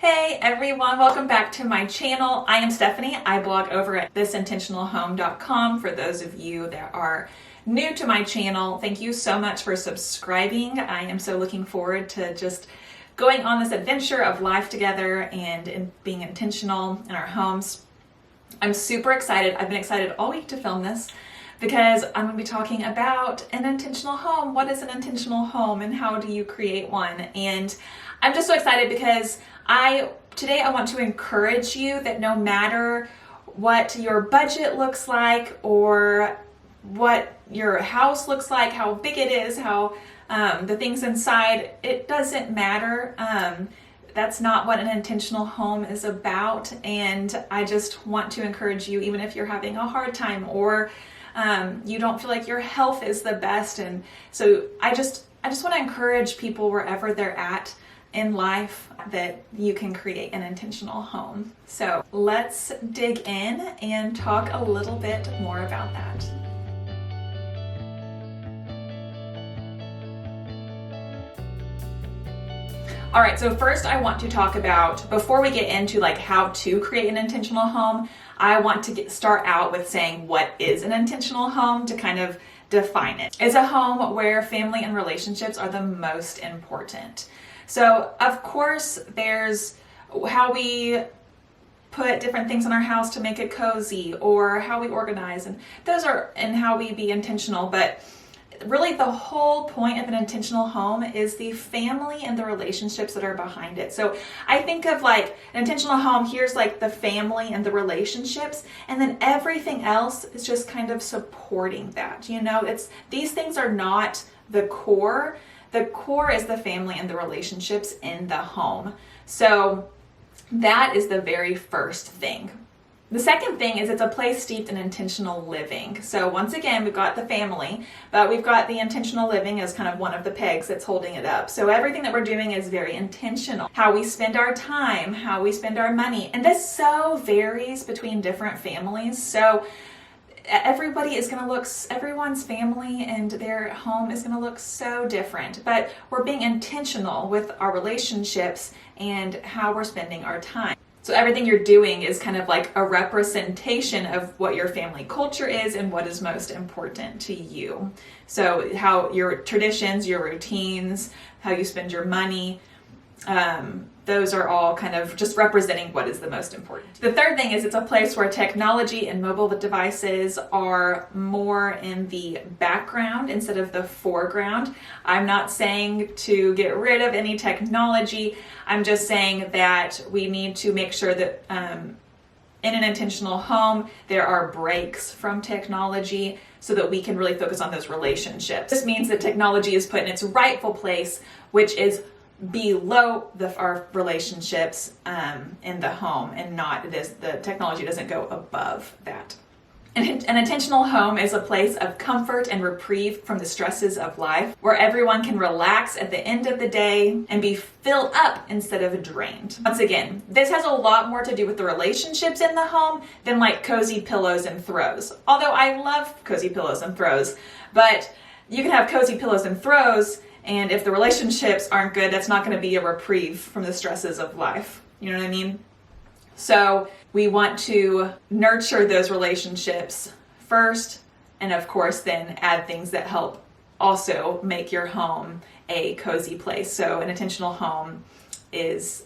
Hey everyone, welcome back to my channel. I am Stephanie. I blog over at thisintentionalhome.com. For those of you that are new to my channel, thank you so much for subscribing. I am so looking forward to just going on this adventure of life together and being intentional in our homes. I'm super excited. I've been excited all week to film this because I'm going to be talking about an intentional home. What is an intentional home and how do you create one? And I'm just so excited because today I want to encourage you that no matter what your budget looks like or what your house looks like, how big it is, how the things inside, it doesn't matter. That's not what an intentional home is about. And I just want to encourage you, even if you're having a hard time or you don't feel like your health is the best. And so I just want to encourage people wherever they're at in life that you can create an intentional home. So let's dig in and talk a little bit more about that. All right, so first I want to talk about, before we get into like how to create an intentional home, I want to start out with saying what is an intentional home to kind of define it. It's a home where family and relationships are the most important. So of course there's how we put different things in our house to make it cozy, or how we organize, and how we be intentional. But really the whole point of an intentional home is the family and the relationships that are behind it. So I think of like an intentional home, here's like the family and the relationships, and then everything else is just kind of supporting that. You know, these things are not the core. The core is the family and the relationships in the home. So that is the very first thing. The second thing is it's a place steeped in intentional living. So once again, we've got the family, but we've got the intentional living as kind of one of the pegs that's holding it up. So everything that we're doing is very intentional. How we spend our time, how we spend our money. And this so varies between different families. So everyone's family and their home is going to look so different, but we're being intentional with our relationships and how we're spending our time. So everything you're doing is kind of like a representation of what your family culture is and what is most important to you. So how your traditions, your routines, how you spend your money, those are all kind of just representing what is the most important. The third thing is it's a place where technology and mobile devices are more in the background instead of the foreground. I'm not saying to get rid of any technology. I'm just saying that we need to make sure that in an intentional home, there are breaks from technology so that we can really focus on those relationships. This means that technology is put in its rightful place, which is below our relationships in the home, and the technology doesn't go above that. An intentional home is a place of comfort and reprieve from the stresses of life, where everyone can relax at the end of the day and be filled up instead of drained. Once again, this has a lot more to do with the relationships in the home than like cozy pillows and throws. Although I love cozy pillows and throws, but you can have cozy pillows and throws, and if the relationships aren't good, that's not going to be a reprieve from the stresses of life. You know what I mean? So we want to nurture those relationships first, and of course then add things that help also make your home a cozy place. So an intentional home is,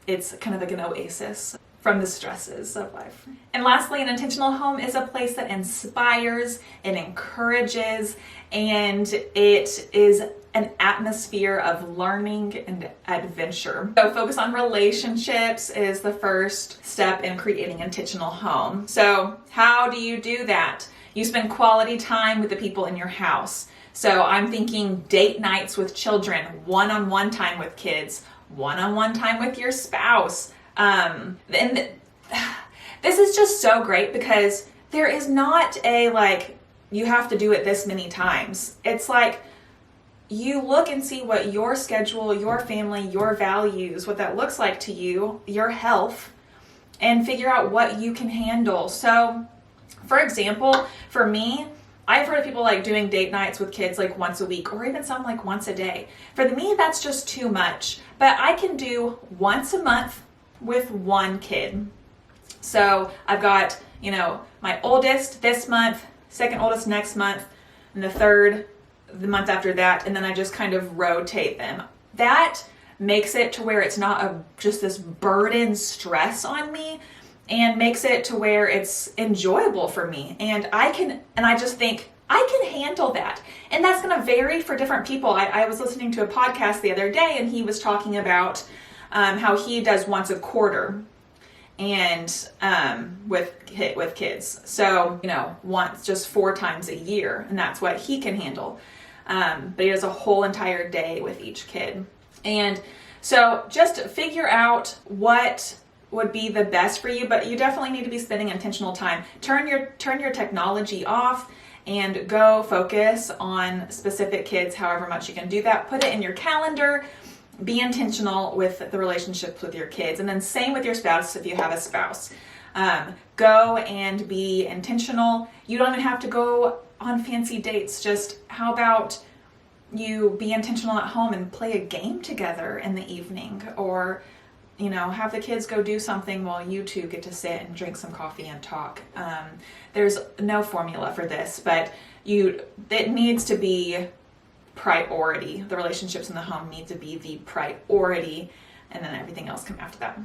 it's kind of like an oasis from the stresses of life. And lastly, an intentional home is a place that inspires and encourages, and it is an atmosphere of learning and adventure. So focus on relationships is the first step in creating an intentional home. So how do you do that? You spend quality time with the people in your house. So I'm thinking date nights with children, one-on-one time with kids, one-on-one time with your spouse. And this is just so great because there is not a like, you have to do it this many times. It's like, you look and see what your schedule, your family, your values, what that looks like to you, your health, and figure out what you can handle. So, for example, for me, I've heard of people like doing date nights with kids like once a week or even some like once a day. For me, that's just too much. But I can do once a month with one kid. So I've got, my oldest this month, second oldest next month, and the third the month after that, and then I just kind of rotate them. That makes it to where it's not just this burden stress on me, and makes it to where it's enjoyable for me. And I just think I can handle that. And that's going to vary for different people. I was listening to a podcast the other day, and he was talking about how he does once a quarter and with kids. So, once, just 4 times a year, and that's what he can handle. But he does a whole entire day with each kid. And so just figure out what would be the best for you, but you definitely need to be spending intentional time. Turn your technology off and go focus on specific kids, however much you can do that. Put it in your calendar. Be intentional with the relationships with your kids. And then same with your spouse if you have a spouse. Go and be intentional. You don't even have to go on fancy dates. Just how about you be intentional at home and play a game together in the evening, or have the kids go do something while you two get to sit and drink some coffee and talk. There's no formula for this, but it needs to be priority. The relationships in the home need to be the priority, and then everything else come after that.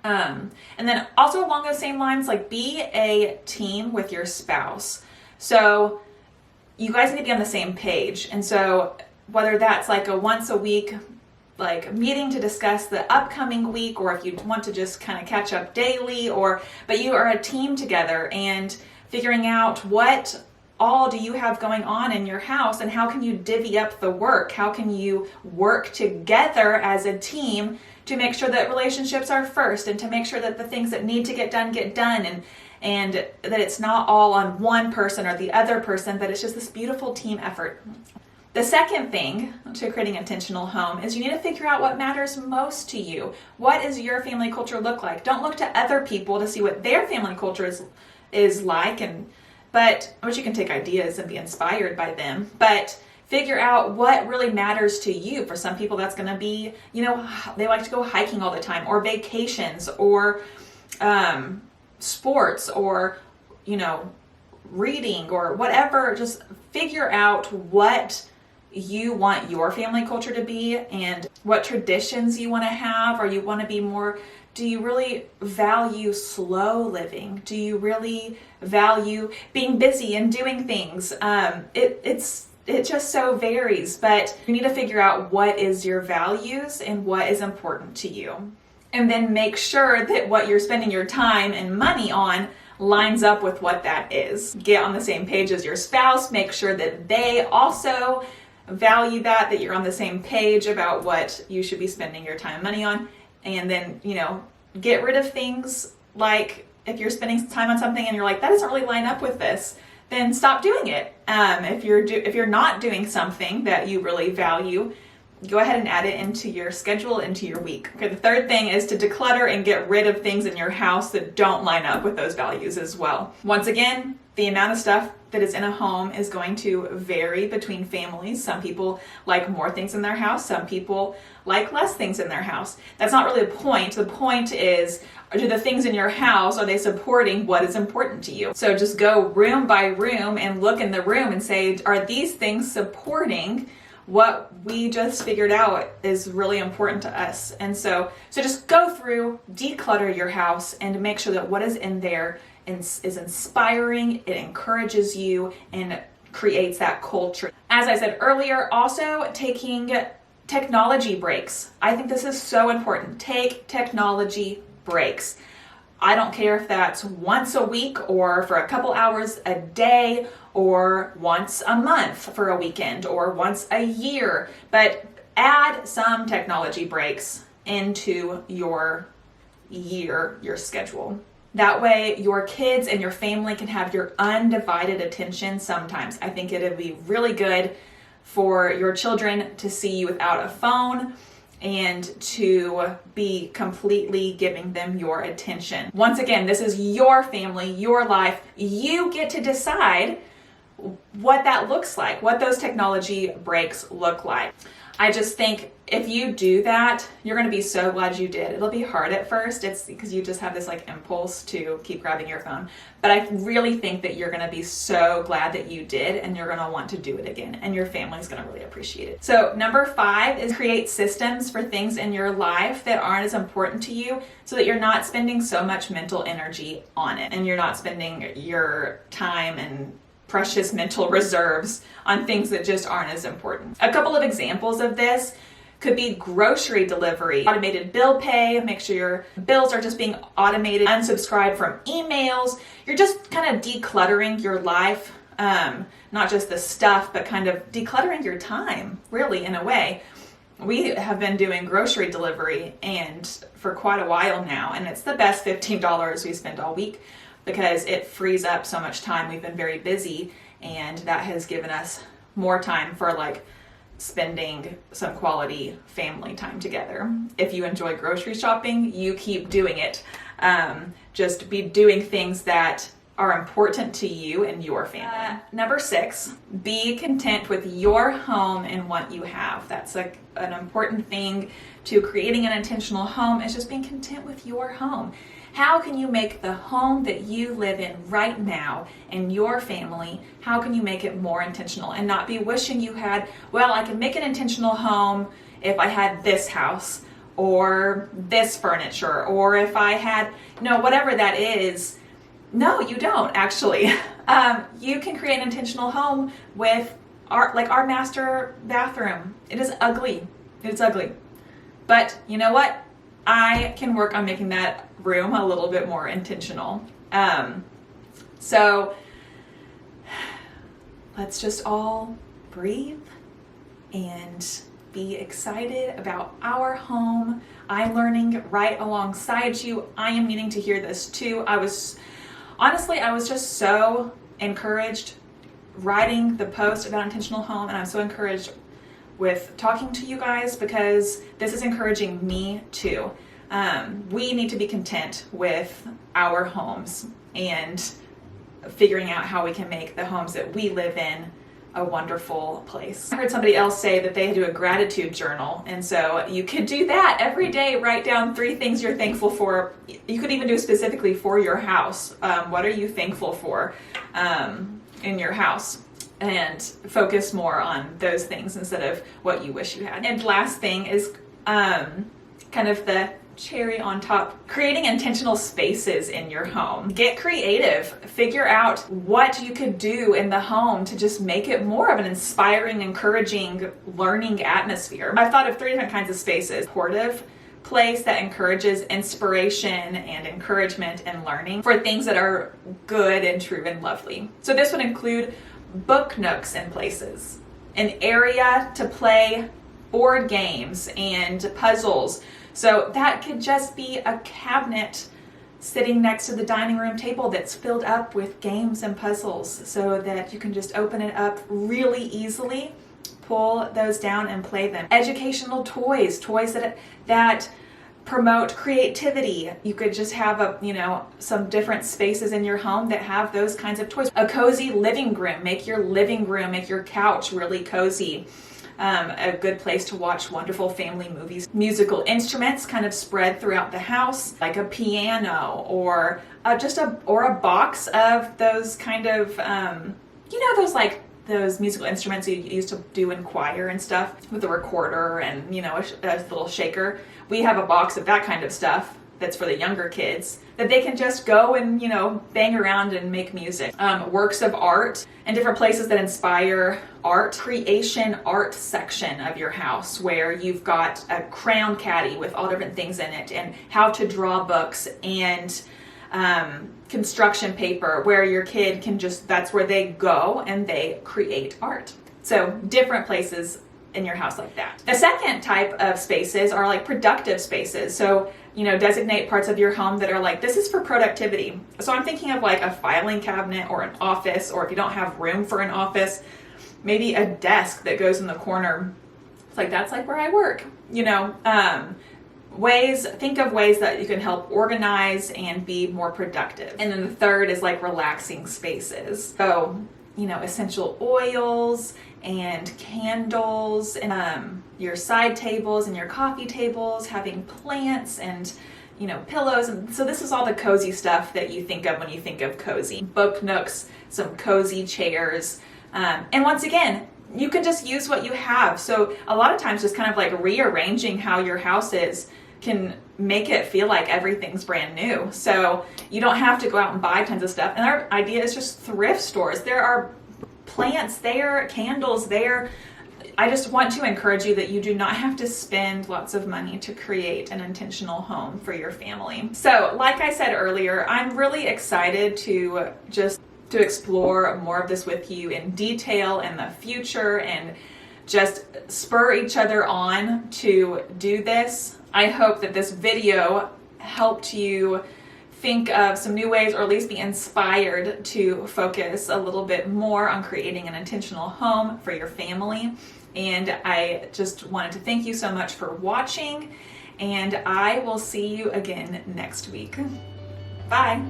And then also along those same lines, like be a team with your spouse. So you guys need to be on the same page. And so whether that's like a once a week like meeting to discuss the upcoming week, or if you want to just kind of catch up daily, but you are a team together and figuring out what all do you have going on in your house, and how can you divvy up the work? How can you work together as a team to make sure that relationships are first, and to make sure that the things that need to get done, and that it's not all on one person or the other person, but it's just this beautiful team effort. The second thing to creating an intentional home is you need to figure out what matters most to you. What does your family culture look like? Don't look to other people to see what their family culture is like, but you can take ideas and be inspired by them, but figure out what really matters to you. For some people, that's going to be, they like to go hiking all the time, or vacations, or sports, or, reading, or whatever. Just figure out what you want your family culture to be and what traditions you want to have, or you want to be more. Do you really value slow living? Do you really value being busy and doing things? It just so varies, but you need to figure out what is your values and what is important to you. And then make sure that what you're spending your time and money on lines up with what that is. Get on the same page as your spouse. Make sure that they also value that you're on the same page about what you should be spending your time and money on. And then, get rid of things like if you're spending time on something and you're like, that doesn't really line up with this, then stop doing it. If you're not doing something that you really value, go ahead and add it into your schedule, into your week. Okay, the third thing is to declutter and get rid of things in your house that don't line up with those values as well. Once again, the amount of stuff that is in a home is going to vary between families. Some people like more things in their house. Some people like less things in their house. That's not really the point. The point is, do the things in your house, are they supporting what is important to you? So just go room by room and look in the room and say, are these things supporting what we just figured out is really important to us? And so just go through, declutter your house, and make sure that what is in there is inspiring, it encourages you, and creates that culture. As I said earlier, also taking technology breaks. I think this is so important. Take technology breaks. I don't care if that's once a week, or for a couple hours a day, or once a month for a weekend, or once a year, but add some technology breaks into your schedule. That way your kids and your family can have your undivided attention sometimes. I think it'd be really good for your children to see you without a phone and to be completely giving them your attention. Once again, this is your family, your life. You get to decide what that looks like, what those technology breaks look like. I just think if you do that, you're going to be so glad you did. It'll be hard at first. It's because you just have this like impulse to keep grabbing your phone. But I really think that you're going to be so glad that you did, and you're going to want to do it again, and your family's going to really appreciate it. So number 5 is create systems for things in your life that aren't as important to you, so that you're not spending so much mental energy on it, and you're not spending your time and precious mental reserves on things that just aren't as important. A couple of examples of this could be grocery delivery, automated bill pay, make sure your bills are just being automated, unsubscribe from emails. You're just kind of decluttering your life, not just the stuff, but kind of decluttering your time, really, in a way. We have been doing grocery delivery and for quite a while now, and it's the best $15 we spend all week, because it frees up so much time. We've been very busy, and that has given us more time for like spending some quality family time together. If you enjoy grocery shopping, you keep doing it. Just be doing things that are important to you and your family. Number 6, be content with your home and what you have. That's like an important thing to creating an intentional home, is just being content with your home. How can you make the home that you live in right now and your family, how can you make it more intentional and not be wishing you had, well, I can make an intentional home if I had this house or this furniture, or if I had, whatever that is. No, you don't actually. You can create an intentional home with our master bathroom. It is ugly. It's ugly. But you know what? I can work on making that room a little bit more intentional. So let's just all breathe and be excited about our home. I'm learning right alongside you. I am needing to hear this too. I was just so encouraged writing the post about intentional home, and I'm so encouraged with talking to you guys, because this is encouraging me too. We need to be content with our homes and figuring out how we can make the homes that we live in a wonderful place. I heard somebody else say that they do a gratitude journal, and so you could do that every day. Write down 3 things you're thankful for. You could even do specifically for your house. What are you thankful for in your house? And focus more on those things instead of what you wish you had. And last thing is kind of the cherry on top, creating intentional spaces in your home. Get creative. Figure out what you could do in the home to just make it more of an inspiring, encouraging, learning atmosphere. I've thought of 3 different kinds of spaces. Supportive place that encourages inspiration and encouragement and learning for things that are good and true and lovely. So this would include book nooks and places, an area to play board games and puzzles. So that could just be a cabinet sitting next to the dining room table that's filled up with games and puzzles, so that you can just open it up really easily, pull those down and play them. Educational toys that promote creativity. You could just have some different spaces in your home that have those kinds of toys. A cozy living room. Make your couch really cozy. A good place to watch wonderful family movies. Musical instruments kind of spread throughout the house, like a piano or a box of those kind of those musical instruments you used to do in choir and stuff, with a recorder and a little shaker. We have a box of that kind of stuff that's for the younger kids, that they can just go and bang around and make music. Works of art and different places that inspire art. Creation art section of your house, where you've got a crayon caddy with all different things in it, and how to draw books, and construction paper, where your kid can that's where they go and they create art. So different places in your house like that. The second type of spaces are like productive spaces. So designate parts of your home that are like, this is for productivity. So I'm thinking of like a filing cabinet or an office, or if you don't have room for an office, maybe a desk that goes in the corner. It's like, that's like where I work. Think of ways that you can help organize and be more productive. And then the third is like relaxing spaces. So essential oils and candles, and your side tables and your coffee tables, having plants and pillows. And so this is all the cozy stuff that you think of when you think of cozy. Book nooks, some cozy chairs. And once again, you can just use what you have. So a lot of times just kind of like rearranging how your house is can make it feel like everything's brand new. So you don't have to go out and buy tons of stuff. And our idea is just thrift stores. There are plants there, candles there. I just want to encourage you that you do not have to spend lots of money to create an intentional home for your family. So like I said earlier, I'm really excited to explore more of this with you in detail in the future and just spur each other on to do this. I hope that this video helped you think of some new ways, or at least be inspired to focus a little bit more on creating an intentional home for your family. And I just wanted to thank you so much for watching, and I will see you again next week. Bye.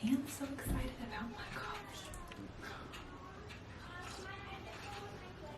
I'm so excited about my coffee.